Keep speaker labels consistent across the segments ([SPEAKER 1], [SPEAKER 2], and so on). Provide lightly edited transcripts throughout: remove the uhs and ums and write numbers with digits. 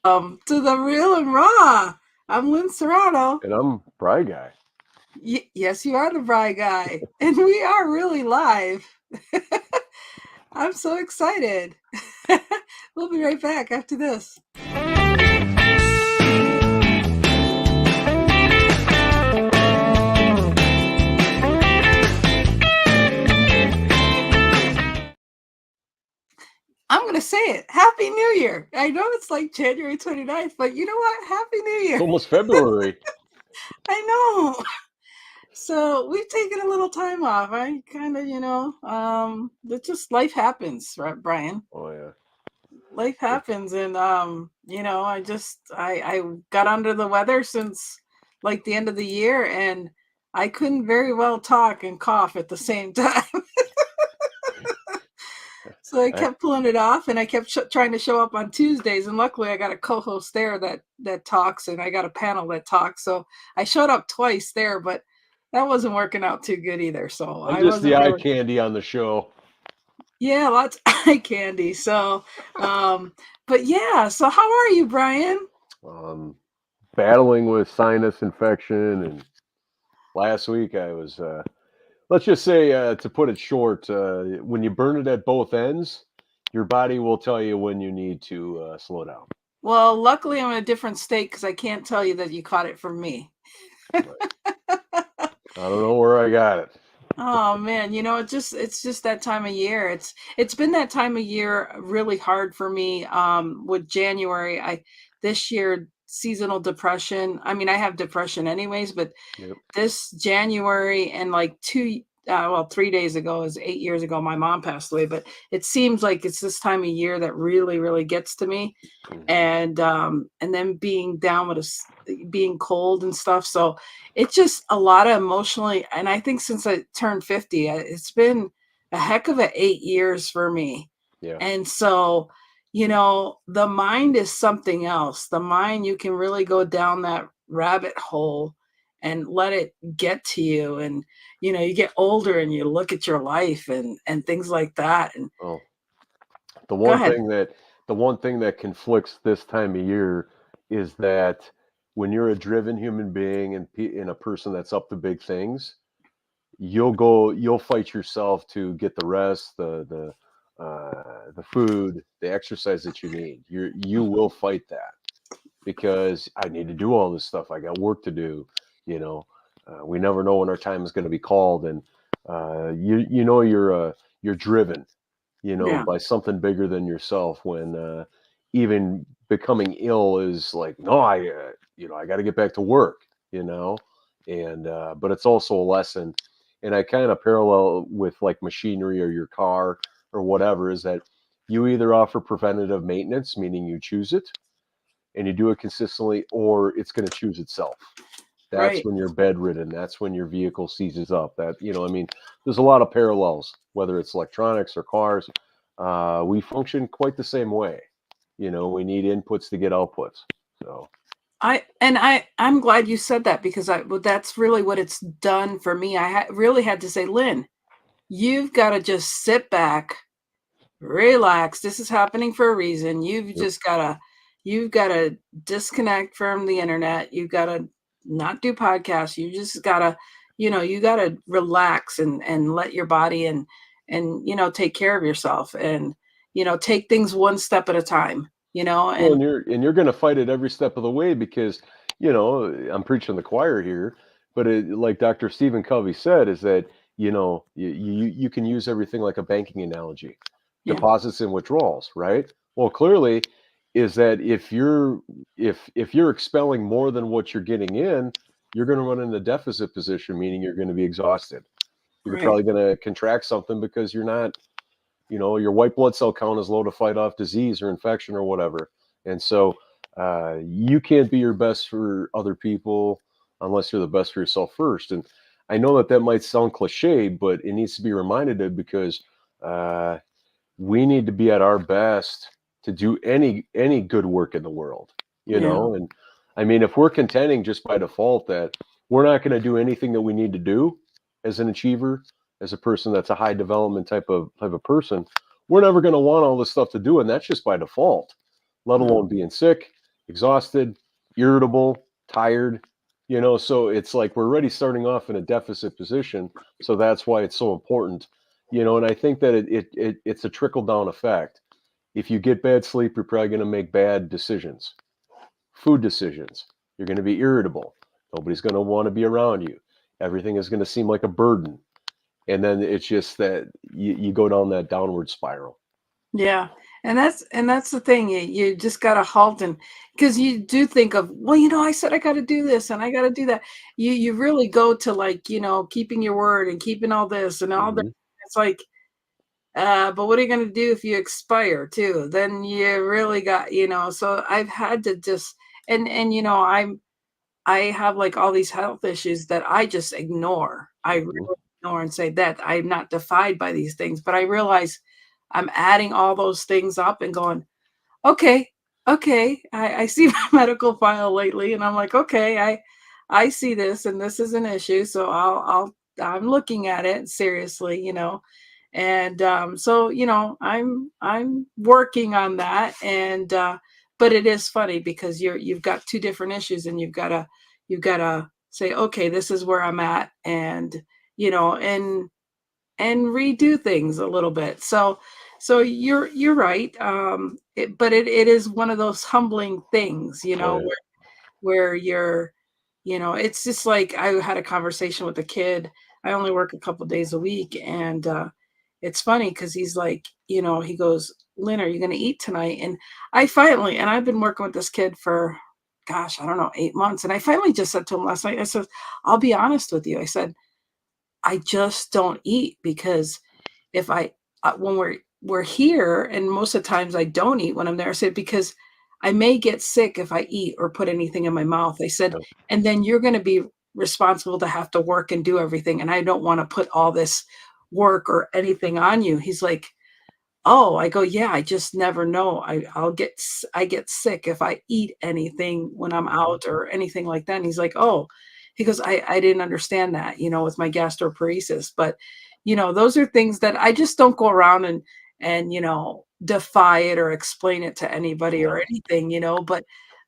[SPEAKER 1] To the real and raw. I'm Lynn Serrano.
[SPEAKER 2] And I'm Bry Guy.
[SPEAKER 1] Yes, you are the Bry Guy, and we are really live. I'm so excited. We'll be right back after this. I'm going to say it. Happy New Year. I know it's like January 29th, but you know what? Happy New
[SPEAKER 2] It's
[SPEAKER 1] Year.
[SPEAKER 2] almost February.
[SPEAKER 1] I know. So we've taken a little time off. I kind of, it just life happens, right, Brian?
[SPEAKER 2] Oh yeah.
[SPEAKER 1] Life happens, and I got under the weather since like the end of the year, and I couldn't very well talk and cough at the same time. So I
[SPEAKER 2] I,
[SPEAKER 1] kept pulling it off, and I kept trying to show up on Tuesdays, and luckily I got a co-host there that talks, and I got a panel that talks. So I showed up twice there, but that wasn't working out too good either. So
[SPEAKER 2] I'm
[SPEAKER 1] I
[SPEAKER 2] just the
[SPEAKER 1] wasn't
[SPEAKER 2] eye
[SPEAKER 1] really.
[SPEAKER 2] candy on the show.
[SPEAKER 1] Yeah, lots of eye candy. So, but yeah. So how are you, Brian?
[SPEAKER 2] Um, Battling with sinus infection, and last week I was. Let's just say, to put it short, when you burn it at both ends, your body will tell you when you need to slow down.
[SPEAKER 1] Well, luckily I'm in a different state because I can't tell you that you caught it from me.
[SPEAKER 2] Right. I don't know where I got it.
[SPEAKER 1] Oh man, it's just that time of year. It's been that time of year really hard for me. With January, I this year seasonal depression. I mean, I have depression anyways, but
[SPEAKER 2] Yep.
[SPEAKER 1] this January and like 3 days ago, is 8 years ago, my mom passed away. But it seems like it's this time of year that really, really gets to me.
[SPEAKER 2] Hmm.
[SPEAKER 1] And then being down with us, being cold and stuff. So it's just a lot of emotionally. And I think since I turned 50, it's been a heck of 8 years for me.
[SPEAKER 2] Yeah.
[SPEAKER 1] And so, the mind is something else. The mind, you can really go down that rabbit hole and let it get to you. And, you get older and you look at your life and things like that. And
[SPEAKER 2] Well, the
[SPEAKER 1] go
[SPEAKER 2] one
[SPEAKER 1] ahead.
[SPEAKER 2] thing that the one thing that conflicts this time of year is that when you're a driven human being and a person that's up to big things, you'll fight yourself to get the rest, the food, the exercise that you need. You will fight that because I need to do all this stuff. I got work to do. You know, we never know when our time is going to be called, and you're driven,
[SPEAKER 1] Yeah.
[SPEAKER 2] by something bigger than yourself. When even becoming ill is like, no, I got to get back to work. You know, and but it's also a lesson, and I kind of parallel with like machinery or your car or whatever is that you either offer preventative maintenance, meaning you choose it and you do it consistently, or it's going to choose itself. That's
[SPEAKER 1] Right.
[SPEAKER 2] when you're bedridden. That's when your vehicle seizes up. I mean, there's a lot of parallels, whether it's electronics or cars. We function quite the same way. We need inputs to get outputs. So,
[SPEAKER 1] I'm glad you said that because that's really what it's done for me. Really had to say, Lynn, you've got to just sit back, relax. This is happening for a reason.
[SPEAKER 2] yep.
[SPEAKER 1] You've got to disconnect from the internet. You've got to not do podcasts. You just got to, you got to relax and let your body and take care of yourself and take things one step at a time.
[SPEAKER 2] Well,
[SPEAKER 1] And
[SPEAKER 2] and you're going to fight it every step of the way because I'm preaching the choir here, but like Dr. Stephen Covey said, is that you can use everything like a banking analogy,
[SPEAKER 1] yeah,
[SPEAKER 2] deposits and withdrawals, right? Well, clearly, is that if you're expelling more than what you're getting in, you're going to run in a deficit position, meaning you're going to be exhausted. You're
[SPEAKER 1] right.
[SPEAKER 2] probably going to contract something because you're not your white blood cell count is low to fight off disease or infection or whatever. And so you can't be your best for other people unless you're the best for yourself first. And I know that might sound cliche, but it needs to be reminded of because uh, we need to be at our best to do any good work in the world,
[SPEAKER 1] Yeah,
[SPEAKER 2] And I mean, if we're contending just by default that we're not going to do anything that we need to do as an achiever, as a person that's a high development type of person, we're never going to want all this stuff to do, and that's just by default. Let
[SPEAKER 1] no,
[SPEAKER 2] alone being sick, exhausted, irritable, tired, so it's like we're already starting off in a deficit position. So that's why it's so important, and I think that it's a trickle down effect. If you get bad sleep, you're probably going to make bad decisions, food decisions. You're going to be irritable. Nobody's going to want to be around you. Everything is going to seem like a burden. And then it's just that you go down that downward spiral.
[SPEAKER 1] Yeah. And that's the thing. You just gotta halt, and because you do think of, well, I said I gotta do this and I gotta do that. You really go to, like, keeping your word and keeping all this and all that.
[SPEAKER 2] Hmm.
[SPEAKER 1] It's like, but what are you gonna do if you expire too? Then you really got, so I've had to just, and I have, like, all these health issues that I just ignore. I really
[SPEAKER 2] Hmm.
[SPEAKER 1] ignore and say that I'm not defied by these things, but I realize I'm adding all those things up and going, "Okay, okay, I see my medical file lately," and I'm like, "Okay, I see this, and this is an issue, so I'm looking at it seriously," and, so, I'm working on that, and, but it is funny because you've got 2 different issues, and you've gotta say, "Okay, this is where I'm at," and, you know, and and redo things a little bit. So you're right. But it is one of those humbling things,
[SPEAKER 2] Oh yeah.
[SPEAKER 1] where it's just like I had a conversation with a kid. I only work a couple days a week, and it's funny because he's like, he goes, "Lynn, are you going to eat tonight?" And I've been working with this kid for, gosh, I don't know, 8 months, and I finally just said to him last night. I said, "I'll be honest with you." I said, "I just don't eat because if I when we're here, and most of the times I don't eat when I'm there." I said, "Because I may get sick if I eat or put anything in my mouth." I said,
[SPEAKER 2] Yeah.
[SPEAKER 1] "And then you're gonna be responsible to have to work and do everything, and I don't wanna put all this work or anything on you." He's like, "Oh," I go, "Yeah, I just never know. I get sick if I eat anything when I'm
[SPEAKER 2] Hmm.
[SPEAKER 1] out or anything like that." And he's like, "Oh." He goes, "I didn't understand that, with my gastroparesis." But, those are things that I just don't go around and, defy it or explain it to anybody or
[SPEAKER 2] No.
[SPEAKER 1] anything,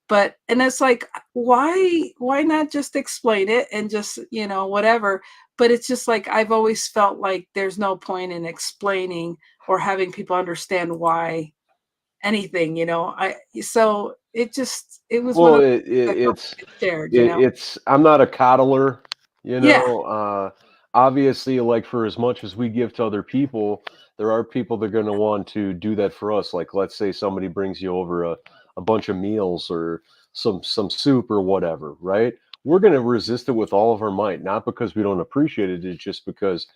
[SPEAKER 1] but and it's like, why not just explain it and just, whatever. But it's just like I've always felt like there's no point in explaining or having people understand why anything, I so it was one
[SPEAKER 2] Well,
[SPEAKER 1] of
[SPEAKER 2] it,
[SPEAKER 1] the
[SPEAKER 2] it
[SPEAKER 1] that
[SPEAKER 2] it's
[SPEAKER 1] shared,
[SPEAKER 2] it's I'm not a coddler,
[SPEAKER 1] Yeah,
[SPEAKER 2] obviously, like, for as much as we give to other people, there are people that are going to want to do that for us. Like, let's say somebody brings you over a bunch of meals or some soup or whatever, right? We're going to resist it with all of our might, not because we don't appreciate it. It's just because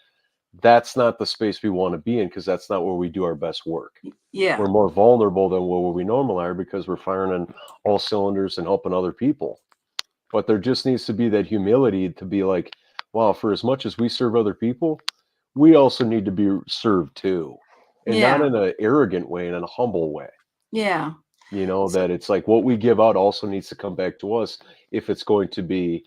[SPEAKER 2] that's not the space we want to be in, because that's not where we do our best work.
[SPEAKER 1] yeah,
[SPEAKER 2] We're more vulnerable than where we normally are because we're firing on all cylinders and helping other people. But there just needs to be that humility to be like, wow, for as much as we serve other people, we also need to be served too. And not
[SPEAKER 1] yeah,
[SPEAKER 2] in an arrogant way, in a humble way.
[SPEAKER 1] yeah. So
[SPEAKER 2] That it's like what we give out also needs to come back to us if it's going to be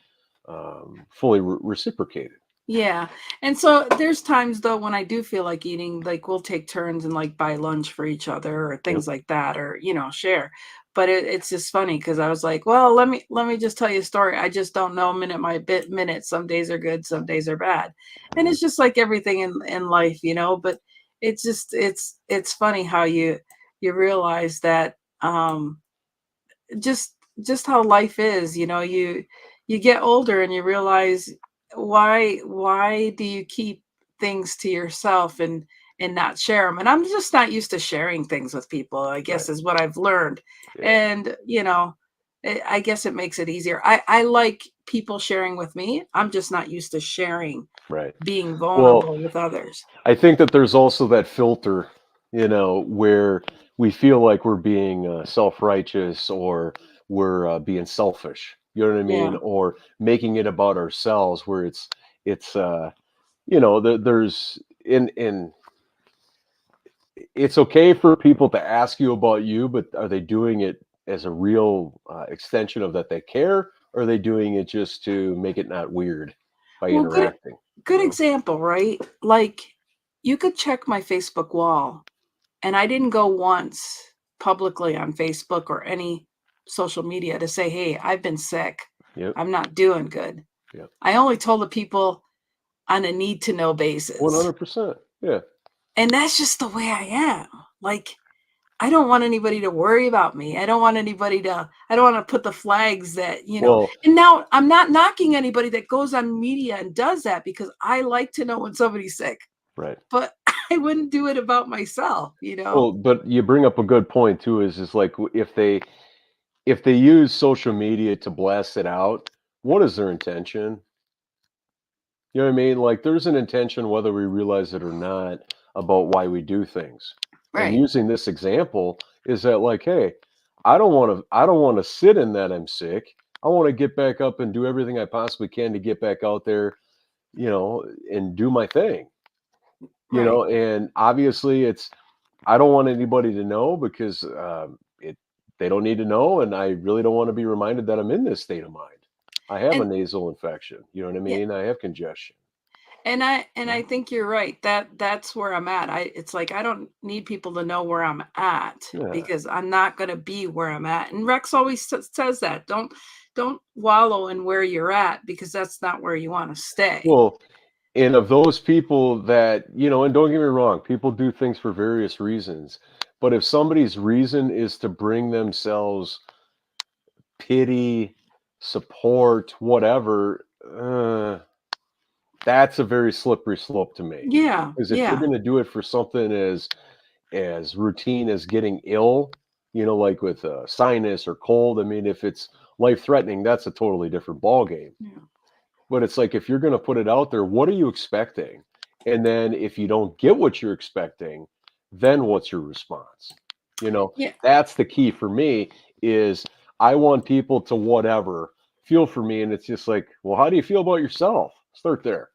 [SPEAKER 2] fully reciprocated.
[SPEAKER 1] Yeah, and so there's times though when I do feel like eating, like we'll take turns and like buy lunch for each other or
[SPEAKER 2] Yep.
[SPEAKER 1] things like that, or share. But it's just funny because I was like, well, let me just tell you a story. I just don't know minute by minute. Some days are good, some days are bad, and
[SPEAKER 2] Mhm.
[SPEAKER 1] it's just like everything in life, But it's funny how you realize that just just how life is, you get older and you realize why do you keep things to yourself and not share them. And I'm just not used to sharing things with people, I
[SPEAKER 2] Right.
[SPEAKER 1] guess, is what I've learned.
[SPEAKER 2] Yeah.
[SPEAKER 1] And I guess it makes it easier. I like people sharing with me. I'm just not used to sharing,
[SPEAKER 2] Right.
[SPEAKER 1] being
[SPEAKER 2] Well,
[SPEAKER 1] vulnerable with others.
[SPEAKER 2] I think that there's also that filter, where we feel like we're being self-righteous, or we're being selfish. You know what I mean?
[SPEAKER 1] Yeah.
[SPEAKER 2] Or making it about ourselves, where it's there's in it's okay for people to ask you about you, but are they doing it as a real extension of that they care, or are they doing it just to make it not weird by
[SPEAKER 1] Well,
[SPEAKER 2] interacting?
[SPEAKER 1] good example, right? Like, you could check my Facebook wall. And I didn't go once publicly on Facebook or any. social media to say, hey, I've been sick.
[SPEAKER 2] Yep.
[SPEAKER 1] I'm not doing good.
[SPEAKER 2] Yep.
[SPEAKER 1] I only told the people on a need to know basis.
[SPEAKER 2] 100%. Yeah.
[SPEAKER 1] And that's just the way I am. Like, I don't want anybody to worry about me. I don't want to put the flags that,
[SPEAKER 2] Well,
[SPEAKER 1] and now I'm not knocking anybody that goes on media and does that, because I like to know when somebody's sick,
[SPEAKER 2] right.
[SPEAKER 1] but I wouldn't do it about myself,
[SPEAKER 2] Well, but you bring up a good point too, is like if they use social media to blast it out, what is their intention? You know what I mean? Like there's an intention whether we realize it or not about why we do things. And
[SPEAKER 1] Right.
[SPEAKER 2] using this example is that like, hey, I don't want to sit in that I'm sick. I want to get back up and do everything I possibly can to get back out there, and do my thing.
[SPEAKER 1] Right.
[SPEAKER 2] And obviously I don't want anybody to know because they don't need to know, and I really don't want to be reminded that I'm in this state of mind. I have a
[SPEAKER 1] And
[SPEAKER 2] nasal infection. You know what I
[SPEAKER 1] yeah,
[SPEAKER 2] mean? I have congestion.
[SPEAKER 1] and I think you're right. That's where I'm at. It's like I don't need people to know where I'm at,
[SPEAKER 2] Yeah.
[SPEAKER 1] because I'm not going to be where I'm at. And Rex always says that. Don't wallow in where you're at, because that's not where you want to stay.
[SPEAKER 2] Well, and of those people that, and don't get me wrong, people do things for various reasons. But if somebody's reason is to bring themselves pity, support, whatever, that's a very slippery slope to me.
[SPEAKER 1] Yeah.
[SPEAKER 2] Because if you're
[SPEAKER 1] Yeah.
[SPEAKER 2] going to do it for something as routine as getting ill, like with sinus or cold, I mean, if it's life threatening, that's a totally different ball game.
[SPEAKER 1] Yeah.
[SPEAKER 2] But it's like if you're going to put it out there, what are you expecting? And then if you don't get what you're expecting, then what's your response?
[SPEAKER 1] Yeah.
[SPEAKER 2] That's the key for me is I want people to whatever feel for me. And it's just like, well, how do you feel about yourself? Start there,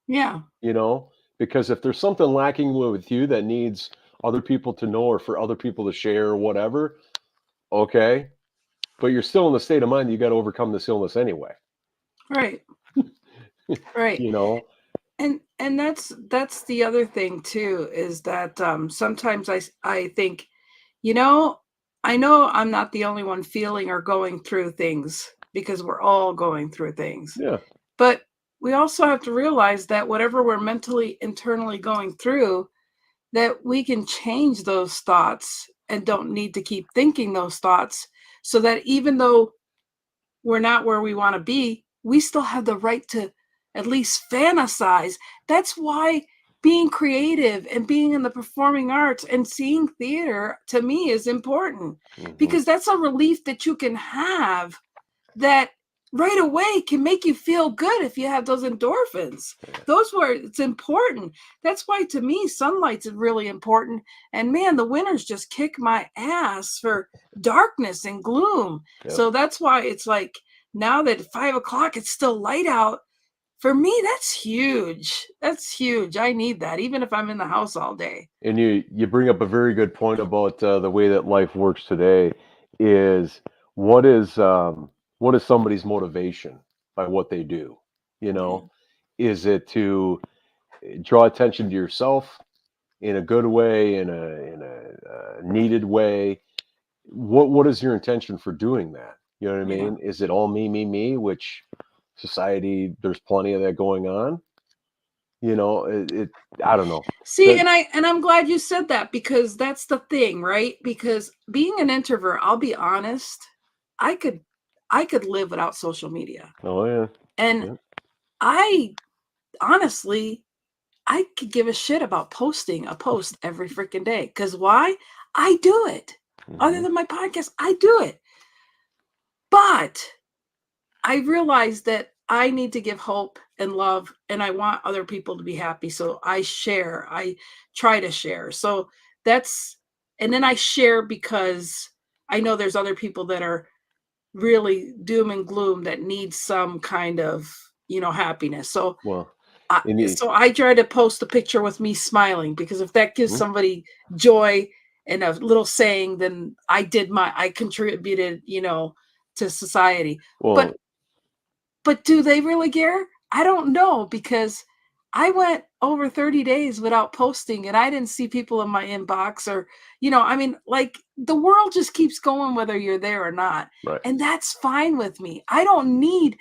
[SPEAKER 1] Yeah.
[SPEAKER 2] you know, because if there's something lacking with you that needs other people to know or for other people to share or whatever, okay. But you're still in the state of mind, you got to overcome this illness anyway,
[SPEAKER 1] Right. Right.
[SPEAKER 2] you know?
[SPEAKER 1] And that's the other thing too, is that sometimes I think, you know, I know I'm not the only one feeling or going through things, because we're all going through things.
[SPEAKER 2] Yeah.
[SPEAKER 1] But we also have to realize that whatever we're mentally internally going through, that we can change those thoughts and don't need to keep thinking those thoughts, so that even though we're not where we want to be, we still have the right to at least fantasize. That's why being creative and being in the performing arts and seeing theater to me is important,
[SPEAKER 2] Mhm.
[SPEAKER 1] because that's a relief that you can have, that right away can make you feel good if you have those endorphins. Those were it's important. That's why to me sunlight's really important. And man, the winters just kick my ass for darkness and gloom.
[SPEAKER 2] Yep.
[SPEAKER 1] So that's why it's like, now that 5 o'clock it's still light out, for me that's huge. That's huge. I need that even if I'm in the house all day.
[SPEAKER 2] And you bring up a very good point about the way that life works today is what is what is somebody's motivation by what they do? You
[SPEAKER 1] Yeah.
[SPEAKER 2] know, is it to draw attention to yourself in a good way, in a needed way? What is your intention for doing that? You know what I
[SPEAKER 1] Yeah.
[SPEAKER 2] mean? Is it all me, which society there's plenty of that going on? It I don't know.
[SPEAKER 1] See,
[SPEAKER 2] That
[SPEAKER 1] and I'm glad you said that, because that's the thing, right? Because being an introvert, I'll be honest, I could I could live without social media.
[SPEAKER 2] oh yeah.
[SPEAKER 1] And
[SPEAKER 2] Yeah.
[SPEAKER 1] I honestly, I could give a shit about posting a post every freaking day. Cuz why? I do it. Other
[SPEAKER 2] Mhm.
[SPEAKER 1] than my podcast, I do it. But I realize that I need to give hope and love, and I want other people to be happy. So I share, I try to share. So that's, and then I share because I know there's other people that are really doom and gloom that need some kind of, happiness. So
[SPEAKER 2] Well, and you
[SPEAKER 1] so I try to post a picture with me smiling, because if that gives
[SPEAKER 2] mhm.
[SPEAKER 1] somebody joy and a little saying, then I contributed, to society. But
[SPEAKER 2] Well,
[SPEAKER 1] but do they really care? I don't know, because I went over 30 days without posting and I didn't see people in my inbox or, I mean, like the world just keeps going whether you're there or not.
[SPEAKER 2] Right.
[SPEAKER 1] And that's fine with me. I don't need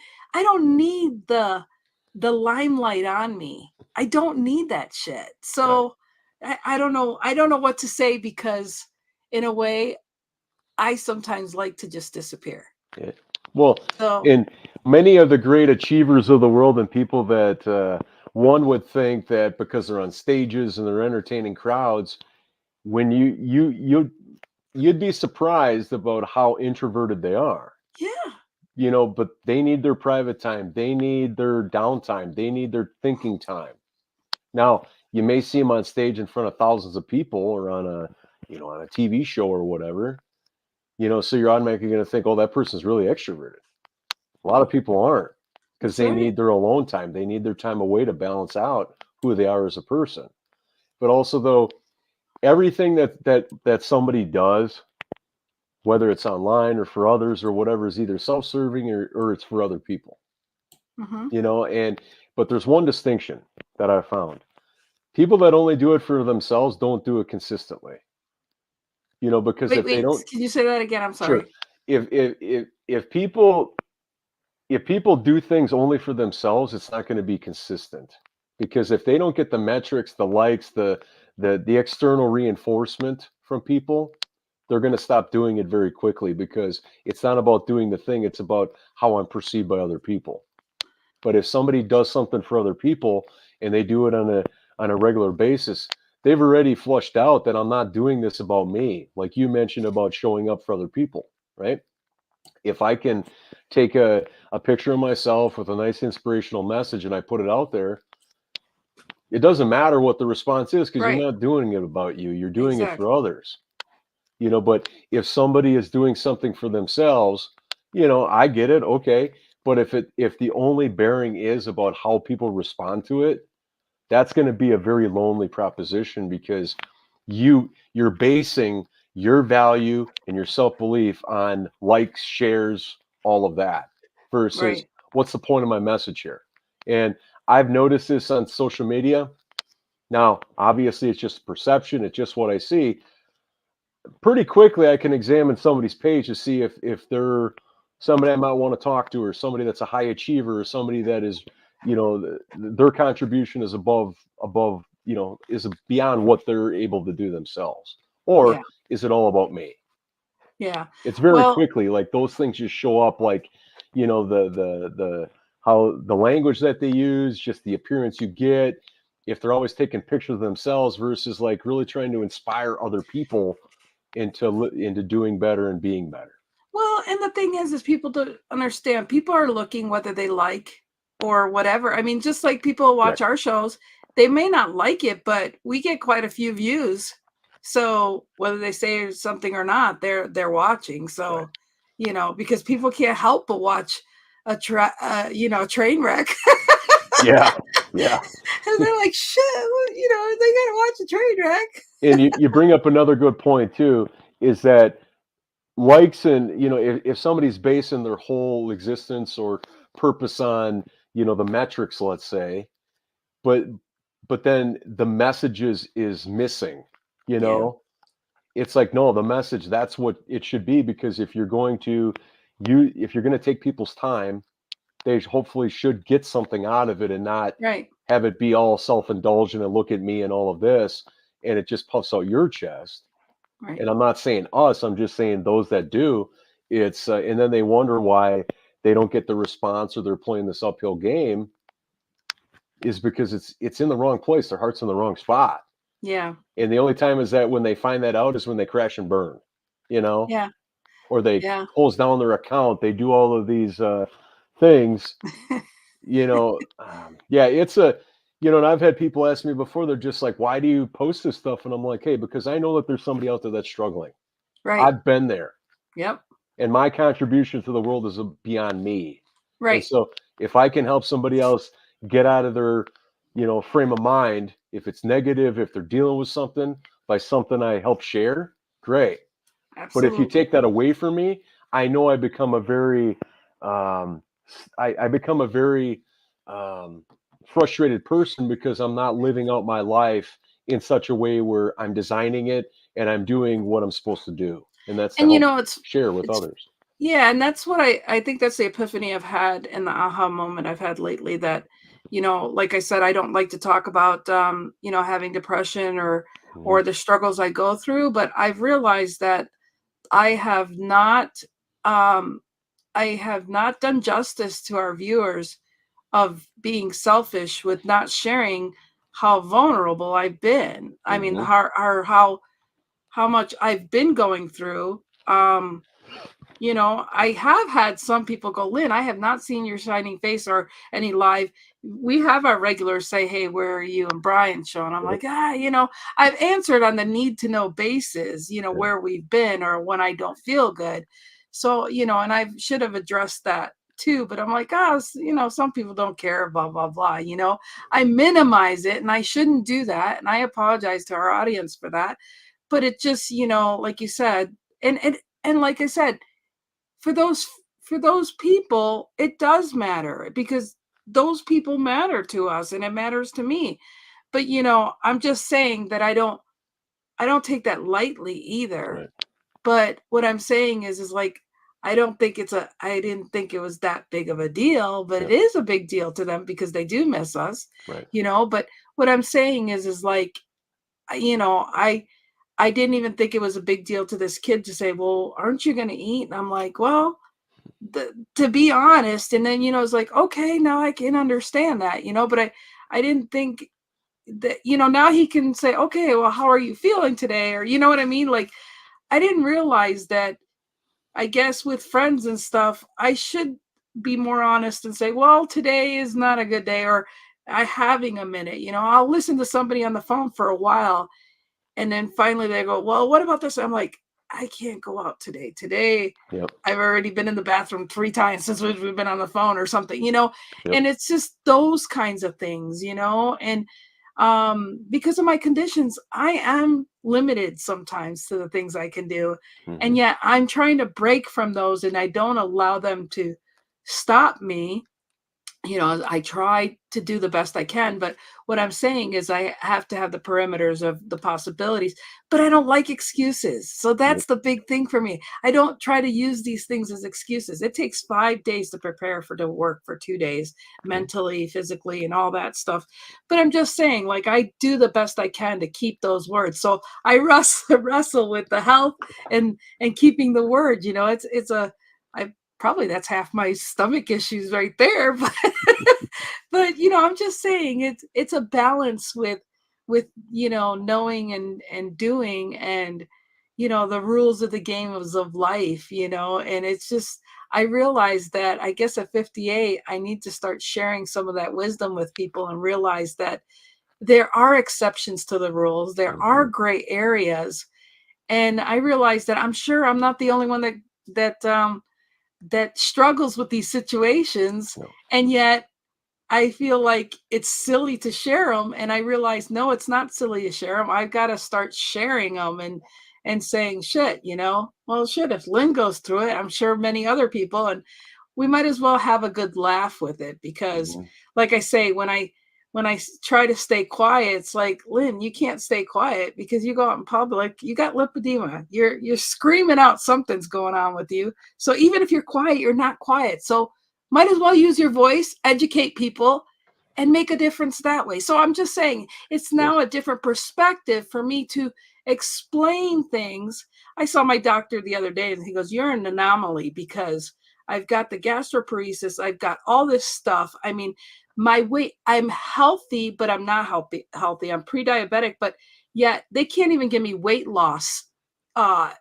[SPEAKER 1] the limelight on me. I don't need that shit.
[SPEAKER 2] Right.
[SPEAKER 1] So I don't know. I don't know what to say because in a way, I sometimes like to just disappear.
[SPEAKER 2] Yeah. Well,
[SPEAKER 1] So
[SPEAKER 2] and many of the great achievers of the world and people that one would think that because they're on stages and they're entertaining crowds, when you'd be surprised about how introverted they are.
[SPEAKER 1] yeah,
[SPEAKER 2] But they need their private time, they need their downtime, they need their thinking time. Now, you may see them on stage in front of thousands of people or on a TV show or whatever, so you're automatically going to think, oh, that person's really extroverted. A lot of people aren't because
[SPEAKER 1] that's
[SPEAKER 2] they
[SPEAKER 1] right.
[SPEAKER 2] need their alone time. They need their time away to balance out who they are as a person. But also, though, everything that somebody does, whether it's online or for others or whatever, is either self-serving or it's for other people.
[SPEAKER 1] Hmm.
[SPEAKER 2] And but there's one distinction that I found. People that only do it for themselves don't do it consistently. Because
[SPEAKER 1] Wait,
[SPEAKER 2] if they
[SPEAKER 1] wait.
[SPEAKER 2] don't,
[SPEAKER 1] Can you say that again? I'm
[SPEAKER 2] sure.
[SPEAKER 1] sorry.
[SPEAKER 2] If people do things only for themselves, it's not going to be consistent. Because if they don't get the metrics, the likes, the external reinforcement from people, they're going to stop doing it very quickly because it's not about doing the thing, it's about how I'm perceived by other people. But if somebody does something for other people and they do it on a regular basis, they've already flushed out that I'm not doing this about me. Like you mentioned about showing up for other people, right? If I can take a picture of myself with a nice inspirational message and I put it out there, it doesn't matter what the response is because you're
[SPEAKER 1] Right.
[SPEAKER 2] not doing it about you. You're doing it for
[SPEAKER 1] Exactly.
[SPEAKER 2] others. But if somebody is doing something for themselves, I get it, okay. But if the only bearing is about how people respond to it, that's going to be a very lonely proposition because you're basing your value and your self-belief on likes, shares, all of that versus
[SPEAKER 1] Right.
[SPEAKER 2] what's the point of my message here. And I've noticed this on social media. Now obviously it's just perception, it's just what I see. Pretty quickly I can examine somebody's page to see if they're somebody I might want to talk to, or somebody that's a high achiever, or somebody that is, their contribution is above, is beyond what they're able to do themselves, or
[SPEAKER 1] Yeah.
[SPEAKER 2] is it all about me?
[SPEAKER 1] Yeah.
[SPEAKER 2] It's very
[SPEAKER 1] Well,
[SPEAKER 2] quickly like those things just show up, like, the how the language that they use, just the appearance you get, if they're always taking pictures of themselves versus like really trying to inspire other people into doing better and being better.
[SPEAKER 1] and the thing is people don't understand. People are looking whether they like or whatever. I mean, just like people
[SPEAKER 2] Right.
[SPEAKER 1] watch our shows, they may not like it, but we get quite a few views. So whether they say something or not, they're watching.
[SPEAKER 2] Right.
[SPEAKER 1] So, because people can't help but watch a train wreck.
[SPEAKER 2] Yeah. Yeah.
[SPEAKER 1] And they're like, shit, well, they gotta watch a train wreck.
[SPEAKER 2] And you bring up another good point too, is that likes and if somebody's basing their whole existence or purpose on the metrics, let's say, but then the message is missing, you
[SPEAKER 1] Yeah,
[SPEAKER 2] know it's like, no, the message, that's what it should be, because if you're going to take people's time, they hopefully should get something out of it and not
[SPEAKER 1] right,
[SPEAKER 2] have it be all self-indulgent and look at me and all of this, and it just puffs out your chest.
[SPEAKER 1] right.
[SPEAKER 2] And I'm not saying us, I'm just saying those that do. And then they wonder why they don't get the response, or they're playing this uphill game, is because it's in the wrong place. Their heart's in the wrong spot.
[SPEAKER 1] Yeah,
[SPEAKER 2] And the only time is that when they find that out is when they crash and burn, you know,
[SPEAKER 1] yeah,
[SPEAKER 2] or they
[SPEAKER 1] yeah.
[SPEAKER 2] close down their account. They do all of these things, yeah, and I've had people ask me before, they're just like, why do you post this stuff? And I'm like, hey, because I know that there's somebody out there that's struggling.
[SPEAKER 1] Right.
[SPEAKER 2] I've been there,
[SPEAKER 1] Yep.
[SPEAKER 2] and my contribution to the world is beyond me. And
[SPEAKER 1] Right.
[SPEAKER 2] so if I can help somebody else get out of their, frame of mind, if it's negative, if they're dealing with something, by something I help share, great. But if you
[SPEAKER 1] Absolutely.
[SPEAKER 2] take that away from me, I know I become a very, um, I become a very frustrated person because I'm not living out my life in such a way where I'm designing it and I'm doing what I'm supposed to do. And that's to
[SPEAKER 1] And,
[SPEAKER 2] help
[SPEAKER 1] it's
[SPEAKER 2] share with
[SPEAKER 1] it's
[SPEAKER 2] others.
[SPEAKER 1] yeah, and that's what I think that's the epiphany I've had and the aha moment I've had lately that, like I said, I don't like to talk about, having depression
[SPEAKER 2] Mhm.
[SPEAKER 1] or the struggles I go through, but I've realized that I have not, um, I have not done justice to our viewers of being selfish with not sharing how vulnerable I've been. I mean,
[SPEAKER 2] Mhm.
[SPEAKER 1] how much I've been going through. I have had some people go, Lynn, I have not seen your shining face or any live. We have our regulars say, hey, where are you and Brian show? And I'm
[SPEAKER 2] Yep.
[SPEAKER 1] like, I've answered on the need to know basis,
[SPEAKER 2] Yeah.
[SPEAKER 1] where we've been or when I don't feel good. So, and I should have addressed that too, but I'm like, some people don't care, blah, blah, blah. I minimize it and I shouldn't do that. And I apologize to our audience for that. But it just, like you said, and like I said, for those people, it does matter because those people matter to us and it matters to me. But I'm just saying that I don't take that lightly either.
[SPEAKER 2] Right.
[SPEAKER 1] But what I'm saying is like I didn't think it was that big of a deal, but it
[SPEAKER 2] Yep.
[SPEAKER 1] is a big deal to them because they do miss us,
[SPEAKER 2] Right.
[SPEAKER 1] but what I'm saying is like, I didn't even think it was a big deal to this kid to say, well, aren't you going to eat? And I'm like, well, to be honest. And then, it's like, okay, now I can understand that, but I didn't think that, now he can say, okay, well, how are you feeling today? Or, you know what I mean? Like, I didn't realize that, I guess with friends and stuff, I should be more honest and say, well, today is not a good day, or I having a minute, I'll listen to somebody on the phone for a while. And then finally they go, well, what about this? I'm like, I can't go out today. Today,
[SPEAKER 2] Yep.
[SPEAKER 1] I've already been in the bathroom 3 times since we've been on the phone or something,
[SPEAKER 2] Yep.
[SPEAKER 1] and it's just those kinds of things, and because of my conditions, I am limited sometimes to the things I can do. And
[SPEAKER 2] Mhm.
[SPEAKER 1] yet I'm trying to break from those and I don't allow them to stop me. I try to do the best I can, but what I'm saying is I have to have the perimeters of the possibilities, but I don't like excuses. So
[SPEAKER 2] Yep.
[SPEAKER 1] that's the big thing for me. I don't try to use these things as excuses. It takes 5 days to prepare for to work for 2 days,
[SPEAKER 2] Yep.
[SPEAKER 1] mentally, physically, and all that stuff. But I'm just saying, like, I do the best I can to keep those words. So I wrestle with the health and keeping the word. I probably that's half my stomach issues right there. But I'm just saying it's a balance with knowing and doing, and the rules of the games of life, and it's just, I realized that I guess at 58 I need to start sharing some of that wisdom with people and realize that there are exceptions to the rules, there are
[SPEAKER 2] Mhm.
[SPEAKER 1] gray areas. And I realized that I'm sure I'm not the only one that struggles with these situations,
[SPEAKER 2] No.
[SPEAKER 1] and yet I feel like it's silly to share them. And I realize, no, it's not silly to share them. I've got to start sharing them and saying, shit, well, shit, if Lynn goes through it, I'm sure many other people, and we might as well have a good laugh with it. Because
[SPEAKER 2] Mhm.
[SPEAKER 1] like I say, when I try to stay quiet, it's like, Lynn, you can't stay quiet because you go out in public, you got lipedema, you're screaming out something's going on with you. So even if you're quiet, you're not quiet. So might as well use your voice, educate people, and make a difference that way. So I'm just saying, it's
[SPEAKER 2] Yep.
[SPEAKER 1] now a different perspective for me to explain things. I saw my doctor the other day and he goes, you're an anomaly because I've got the gastroparesis, I've got all this stuff. I mean, my weight, I'm healthy, but I'm not healthy. I'm pre-diabetic, but yet they can't even give me weight loss uh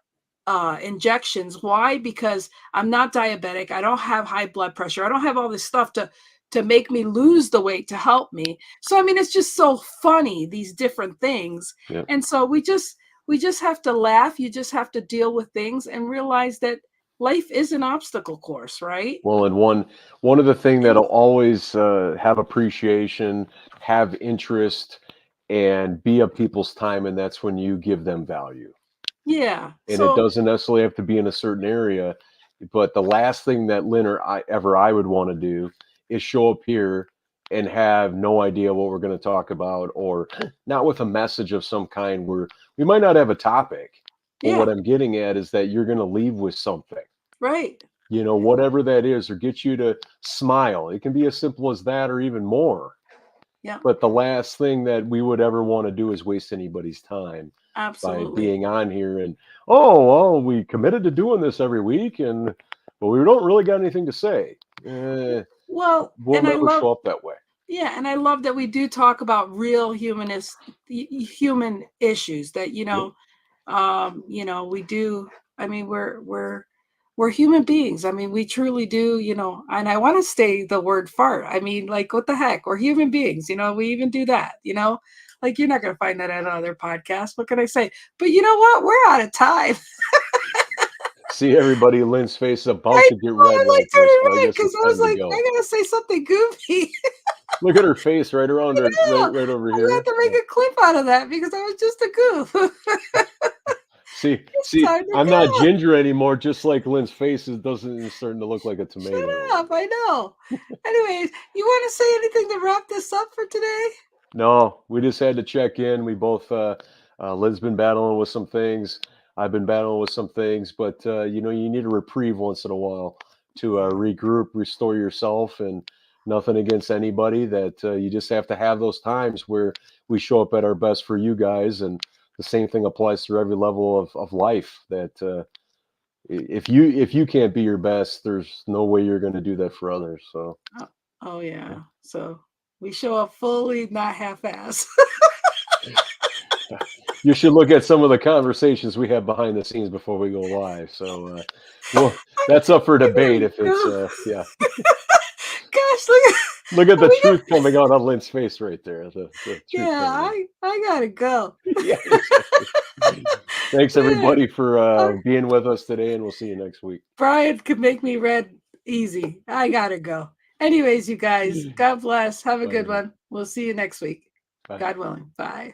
[SPEAKER 1] injections. Why? Because I'm not diabetic. I don't have high blood pressure. I don't have all this stuff to make me lose the weight to help me. So I mean, it's just so funny, these different things.
[SPEAKER 2] Yep.
[SPEAKER 1] And so we just have to laugh. You just have to deal with things and realize that life is an obstacle course, right?
[SPEAKER 2] Well, and one of the thing that'll always have appreciation, have interest, and be of people's time, and that's when you give them value.
[SPEAKER 1] Yeah.
[SPEAKER 2] And it
[SPEAKER 1] So
[SPEAKER 2] doesn't necessarily have to be in a certain area, but the last thing that Lynn or I would want to do is show up here and have no idea what we're going to talk about, or not with a message of some kind where we might not have a topic. But what
[SPEAKER 1] Yeah.
[SPEAKER 2] I'm getting at is that you're going to leave with something,
[SPEAKER 1] Right.
[SPEAKER 2] whatever that is, or get you to smile. It can be as simple as that or even more.
[SPEAKER 1] Yeah.
[SPEAKER 2] But the last thing that we would ever want to do is waste anybody's time by
[SPEAKER 1] Absolutely.
[SPEAKER 2] being on here and, oh, well, we committed to doing this every week, but we don't really got anything to say.
[SPEAKER 1] Well,
[SPEAKER 2] We'll
[SPEAKER 1] and I
[SPEAKER 2] never
[SPEAKER 1] love
[SPEAKER 2] show up that way.
[SPEAKER 1] Yeah, and I love that we do talk about real human issues that,
[SPEAKER 2] Yep.
[SPEAKER 1] we do. I mean, we're human beings. I mean, we truly do, and I want to say the word fart. I mean, like, what the heck? We're human beings, we even do that, like, you're not going to find that on other podcasts. What can I say? But you know what? We're out of time.
[SPEAKER 2] See, everybody, Lynn's face is about
[SPEAKER 1] I
[SPEAKER 2] to get
[SPEAKER 1] know,
[SPEAKER 2] red
[SPEAKER 1] I
[SPEAKER 2] right
[SPEAKER 1] like
[SPEAKER 2] there,
[SPEAKER 1] turning
[SPEAKER 2] so I
[SPEAKER 1] red
[SPEAKER 2] guess
[SPEAKER 1] because
[SPEAKER 2] it's
[SPEAKER 1] I was
[SPEAKER 2] time to
[SPEAKER 1] like,
[SPEAKER 2] go.
[SPEAKER 1] I gotta say something goofy.
[SPEAKER 2] Look at her face right around her,
[SPEAKER 1] Yeah,
[SPEAKER 2] right over
[SPEAKER 1] I'm gonna have
[SPEAKER 2] here.
[SPEAKER 1] to make a clip out of that because I was just a goof. It's
[SPEAKER 2] See,
[SPEAKER 1] time to
[SPEAKER 2] I'm not
[SPEAKER 1] go.
[SPEAKER 2] ginger anymore. Just like Lynn's face is starting to look like a
[SPEAKER 1] Shut
[SPEAKER 2] tomato over
[SPEAKER 1] up.
[SPEAKER 2] there.
[SPEAKER 1] I know. Anyways, you want to say anything to wrap this up for today?
[SPEAKER 2] No, we just had to check in. We both, Lynn's been battling with some things. I've been battling with some things, but you need a reprieve once in a while to regroup, restore yourself, and nothing against anybody. That you just have to have those times where we show up at our best for you guys, and the same thing applies to every level of life. That if you can't be your best, there's no way you're going to do that for others. So.
[SPEAKER 1] Oh yeah. So we show up fully, not half-ass.
[SPEAKER 2] You should look at some of the conversations we have behind the scenes before we go live. So, well, that's up for
[SPEAKER 1] I
[SPEAKER 2] debate.
[SPEAKER 1] gotta
[SPEAKER 2] If it's,
[SPEAKER 1] go.
[SPEAKER 2] yeah,
[SPEAKER 1] Gosh, look at
[SPEAKER 2] look at the
[SPEAKER 1] we got.
[SPEAKER 2] truth coming out on Lynn's face right there. The truth
[SPEAKER 1] Yeah,
[SPEAKER 2] coming out.
[SPEAKER 1] I gotta go.
[SPEAKER 2] Yeah, exactly. Thanks
[SPEAKER 1] Man,
[SPEAKER 2] everybody for
[SPEAKER 1] uh,
[SPEAKER 2] being with us today, and we'll see you next week.
[SPEAKER 1] Brian could make me red easy. I gotta go. Anyways, you guys, God bless. Have a
[SPEAKER 2] Bye,
[SPEAKER 1] good
[SPEAKER 2] everybody.
[SPEAKER 1] one. We'll see you next week.
[SPEAKER 2] Bye.
[SPEAKER 1] God willing. Bye.